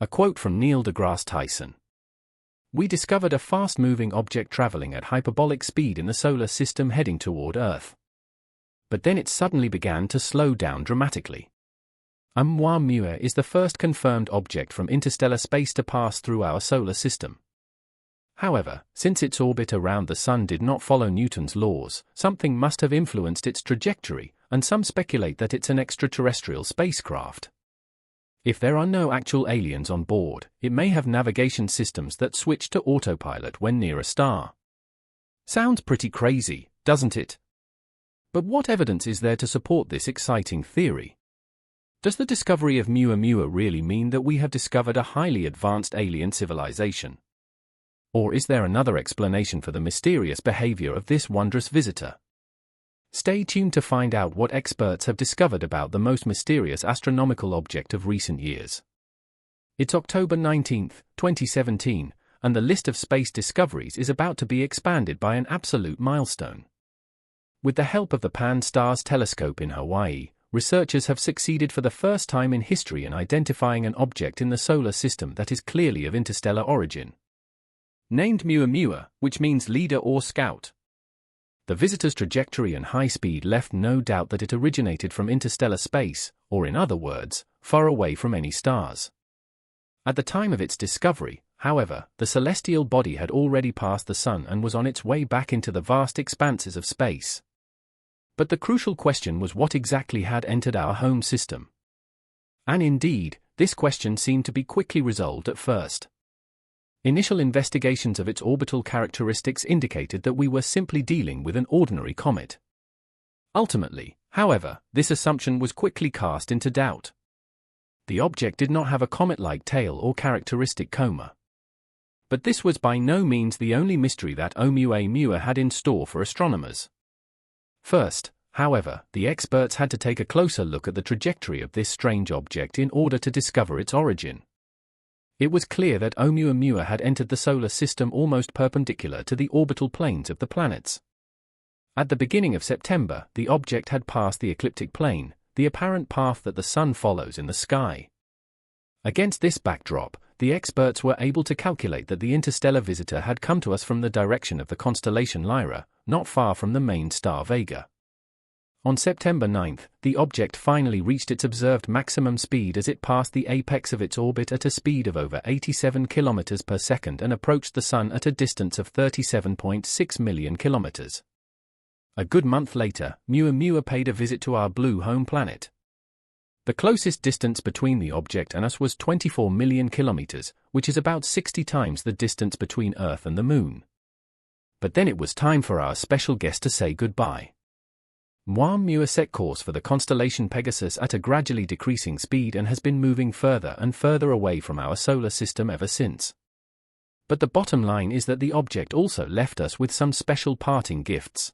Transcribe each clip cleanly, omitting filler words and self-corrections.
A quote from Neil deGrasse Tyson. "We discovered a fast-moving object traveling at hyperbolic speed in the solar system heading toward Earth. But then it suddenly began to slow down dramatically. Oumuamua is the first confirmed object from interstellar space to pass through our solar system. However, since its orbit around the Sun did not follow Newton's laws, something must have influenced its trajectory, and some speculate that it's an extraterrestrial spacecraft. If there are no actual aliens on board, it may have navigation systems that switch to autopilot when near a star." Sounds pretty crazy, doesn't it? But what evidence is there to support this exciting theory? Does the discovery of Oumuamua really mean that we have discovered a highly advanced alien civilization? Or is there another explanation for the mysterious behavior of this wondrous visitor? Stay tuned to find out what experts have discovered about the most mysterious astronomical object of recent years. It's October 19, 2017, and the list of space discoveries is about to be expanded by an absolute milestone. With the help of the Pan-STARRS telescope in Hawaii, researchers have succeeded for the first time in history in identifying an object in the solar system that is clearly of interstellar origin. Named Oumuamua, which means leader or scout. The visitor's trajectory and high speed left no doubt that it originated from interstellar space, or in other words, far away from any stars. At the time of its discovery, however, the celestial body had already passed the Sun and was on its way back into the vast expanses of space. But the crucial question was what exactly had entered our home system. And indeed, this question seemed to be quickly resolved at first. Initial investigations of its orbital characteristics indicated that we were simply dealing with an ordinary comet. Ultimately, however, this assumption was quickly cast into doubt. The object did not have a comet-like tail or characteristic coma. But this was by no means the only mystery that Oumuamua had in store for astronomers. First, however, the experts had to take a closer look at the trajectory of this strange object in order to discover its origin. It was clear that Oumuamua had entered the solar system almost perpendicular to the orbital planes of the planets. At the beginning of September, the object had passed the ecliptic plane, the apparent path that the Sun follows in the sky. Against this backdrop, the experts were able to calculate that the interstellar visitor had come to us from the direction of the constellation Lyra, not far from the main star Vega. On September 9, the object finally reached its observed maximum speed as it passed the apex of its orbit at a speed of over 87 km per second and approached the Sun at a distance of 37.6 million kilometers. A good month later, Oumuamua paid a visit to our blue home planet. The closest distance between the object and us was 24 million kilometers, which is about 60 times the distance between Earth and the Moon. But then it was time for our special guest to say goodbye. Oumuamua set course for the constellation Pegasus at a gradually decreasing speed and has been moving further and further away from our solar system ever since. But the bottom line is that the object also left us with some special parting gifts.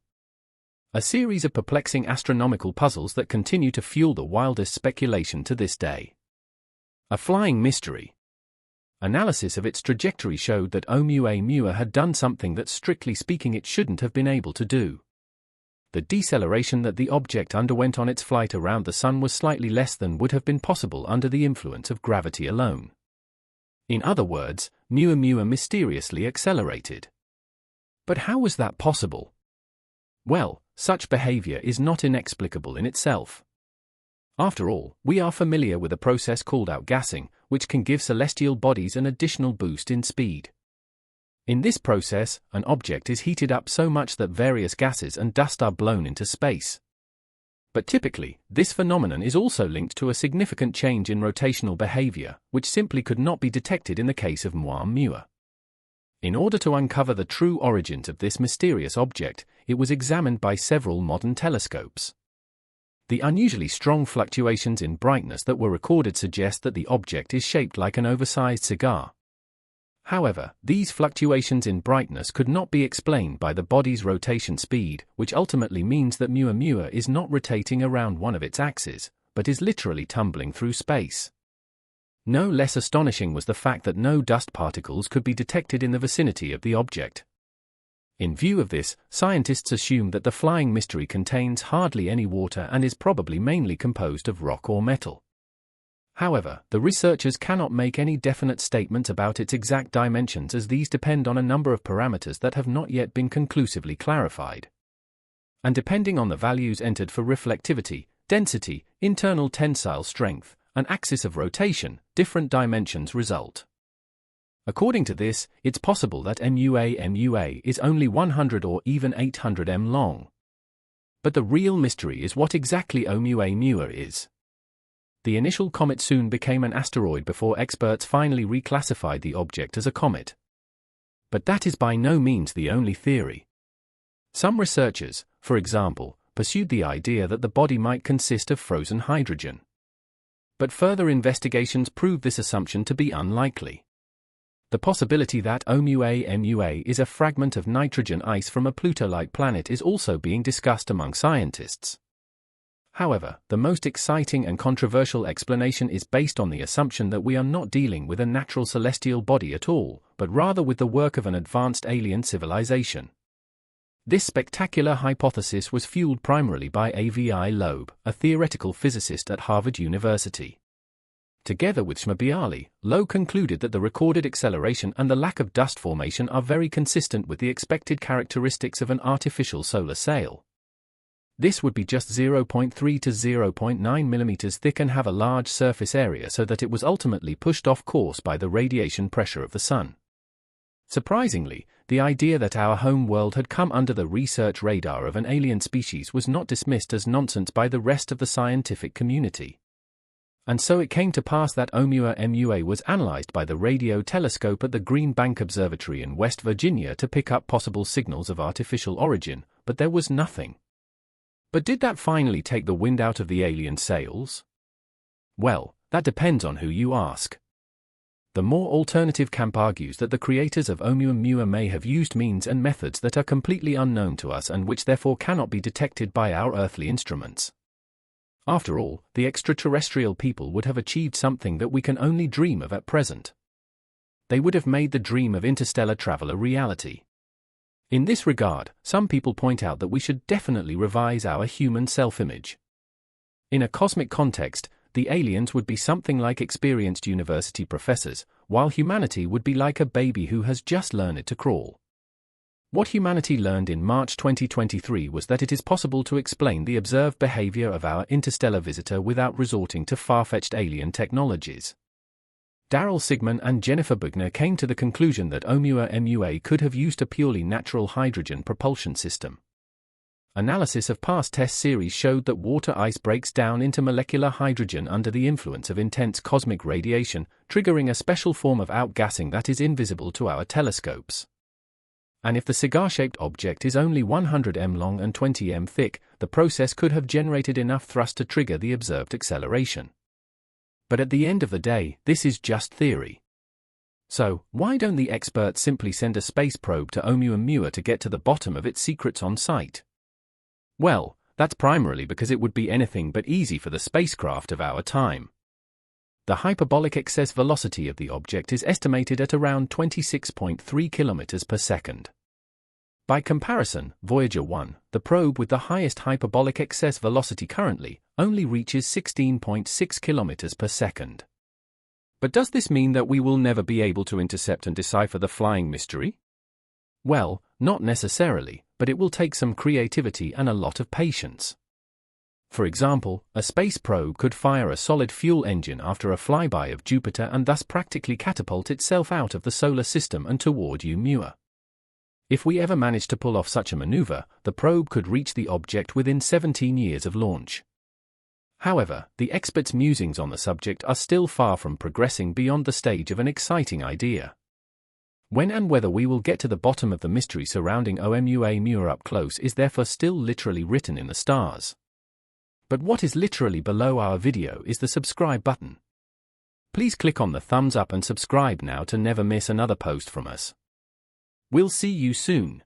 A series of perplexing astronomical puzzles that continue to fuel the wildest speculation to this day. A flying mystery. Analysis of its trajectory showed that Oumuamua had done something that strictly speaking it shouldn't have been able to do. The deceleration that the object underwent on its flight around the Sun was slightly less than would have been possible under the influence of gravity alone. In other words, Oumuamua mysteriously accelerated. But how was that possible? Well, such behavior is not inexplicable in itself. After all, we are familiar with a process called outgassing, which can give celestial bodies an additional boost in speed. In this process, an object is heated up so much that various gases and dust are blown into space. But typically, this phenomenon is also linked to a significant change in rotational behavior, which simply could not be detected in the case of Oumuamua. In order to uncover the true origins of this mysterious object, it was examined by several modern telescopes. The unusually strong fluctuations in brightness that were recorded suggest that the object is shaped like an oversized cigar. However, these fluctuations in brightness could not be explained by the body's rotation speed, which ultimately means that Oumuamua is not rotating around one of its axes, but is literally tumbling through space. No less astonishing was the fact that no dust particles could be detected in the vicinity of the object. In view of this, scientists assume that the flying mystery contains hardly any water and is probably mainly composed of rock or metal. However, the researchers cannot make any definite statement about its exact dimensions, as these depend on a number of parameters that have not yet been conclusively clarified. And depending on the values entered for reflectivity, density, internal tensile strength, and axis of rotation, different dimensions result. According to this, it's possible that MUA is only 100 or even 800 m long. But the real mystery is what exactly Oumuamua is. The initial comet soon became an asteroid before experts finally reclassified the object as a comet. But that is by no means the only theory. Some researchers, for example, pursued the idea that the body might consist of frozen hydrogen. But further investigations proved this assumption to be unlikely. The possibility that Oumuamua is a fragment of nitrogen ice from a Pluto-like planet is also being discussed among scientists. However, the most exciting and controversial explanation is based on the assumption that we are not dealing with a natural celestial body at all, but rather with the work of an advanced alien civilization. This spectacular hypothesis was fueled primarily by Avi Loeb, a theoretical physicist at Harvard University. Together with Shmabiali, Loeb concluded that the recorded acceleration and the lack of dust formation are very consistent with the expected characteristics of an artificial solar sail. This would be just 0.3 to 0.9 mm thick and have a large surface area so that it was ultimately pushed off course by the radiation pressure of the Sun. Surprisingly, the idea that our home world had come under the research radar of an alien species was not dismissed as nonsense by the rest of the scientific community. And so it came to pass that Oumuamua was analyzed by the radio telescope at the Green Bank Observatory in West Virginia to pick up possible signals of artificial origin, but there was nothing. But did that finally take the wind out of the alien sails? Well, that depends on who you ask. The more alternative camp argues that the creators of Oumuamua may have used means and methods that are completely unknown to us and which therefore cannot be detected by our earthly instruments. After all, the extraterrestrial people would have achieved something that we can only dream of at present. They would have made the dream of interstellar travel a reality. In this regard, some people point out that we should definitely revise our human self-image. In a cosmic context, the aliens would be something like experienced university professors, while humanity would be like a baby who has just learned to crawl. What humanity learned in March 2023 was that it is possible to explain the observed behavior of our interstellar visitor without resorting to far-fetched alien technologies. Daryl Sigman and Jennifer Bugner came to the conclusion that Oumuamua could have used a purely natural hydrogen propulsion system. Analysis of past test series showed that water ice breaks down into molecular hydrogen under the influence of intense cosmic radiation, triggering a special form of outgassing that is invisible to our telescopes. And if the cigar-shaped object is only 100 m long and 20 m thick, the process could have generated enough thrust to trigger the observed acceleration. But at the end of the day, this is just theory. So, why don't the experts simply send a space probe to Oumuamua to get to the bottom of its secrets on site? Well, that's primarily because it would be anything but easy for the spacecraft of our time. The hyperbolic excess velocity of the object is estimated at around 26.3 km per second. By comparison, Voyager 1, the probe with the highest hyperbolic excess velocity currently, only reaches 16.6 km per second. But does this mean that we will never be able to intercept and decipher the flying mystery? Well, not necessarily, but it will take some creativity and a lot of patience. For example, a space probe could fire a solid fuel engine after a flyby of Jupiter and thus practically catapult itself out of the solar system and toward Oumuamua. If we ever manage to pull off such a maneuver, the probe could reach the object within 17 years of launch. However, the experts' musings on the subject are still far from progressing beyond the stage of an exciting idea. When and whether we will get to the bottom of the mystery surrounding Oumuamua up close is therefore still literally written in the stars. But what is literally below our video is the subscribe button. Please click on the thumbs up and subscribe now to never miss another post from us. We'll see you soon.